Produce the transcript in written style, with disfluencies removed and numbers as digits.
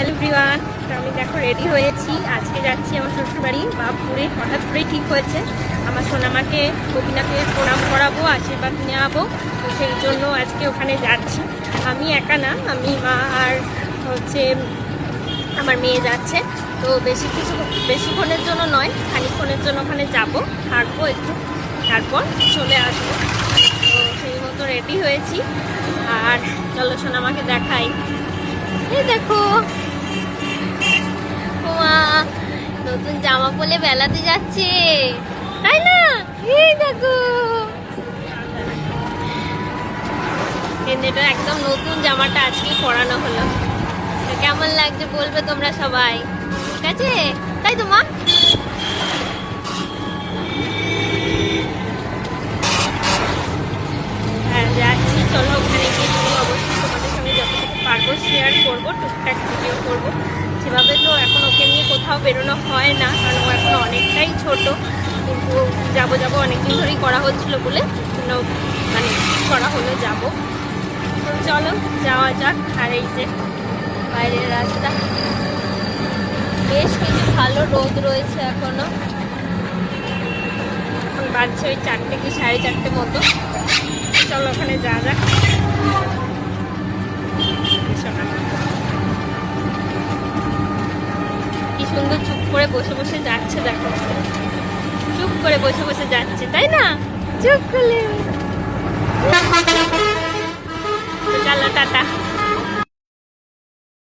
Hello everyone, আমি দেখো ready হয়েছি। আজকে যাচ্ছি আমার শ্বশুরবাড়ি বাপুরে। হঠাৎ করেই ঠিক হয়েছে আমার সোনামাকে গোপীনাথে প্রণাম করাবো, আশীর্বাদ নেওয়াবো। তো সেই জন্য আজকে ওখানে যাচ্ছি। আমি একা না, আমি মা আর হচ্ছে আমার মেয়ে যাচ্ছে। তো বেশিক্ষণের জন্য নয়, খানিকক্ষণের জন্য ওখানে যাবো, থাকবো একটু, তারপর চলে আসবো। তো সেই মতো রেডি হয়েছি। আর চলো সোনামাকে দেখাই। এই দেখো মা নতুন জামা পরে বেলাতে যাচ্ছে, তাই না? এই দেখো এটা একদম নতুন জামাটা আজকে পরানো হলো। কেমন লাগছে বলবে তোমরা সবাই, ঠিক আছে? তাই তো মা? হ্যাঁ যাচ্ছি, চলো ওখানে গিয়ে অবশ্যই তোমাদের সঙ্গে যতটুকু পারবো শেয়ার করবো, টুকটাক ভিডিও করবো। সেভাবে তো এখন ওকে নিয়ে কোথাও বেরোনো হয় না, কারণ ও এখন অনেকটাই ছোট। কিন্তু যাবো অনেকদিন ধরেই করা হচ্ছিলো বলে মানে করা হলো যাবো। চলো যাওয়া যাক। আর এই যে বাইরের রাস্তা, বেশ কিছু ভালো রোদ রয়েছে এখনো। এখন বাজছে ওই 4টে কি 4:30 মতো। চলো ওখানে যাওয়া যাক। কি সুন্দর চুপ করে বসে বসে যাচ্ছে, দেখো চুপ করে বসে বসে যাচ্ছে, তাই না? চুপ করে। চলো টাটা।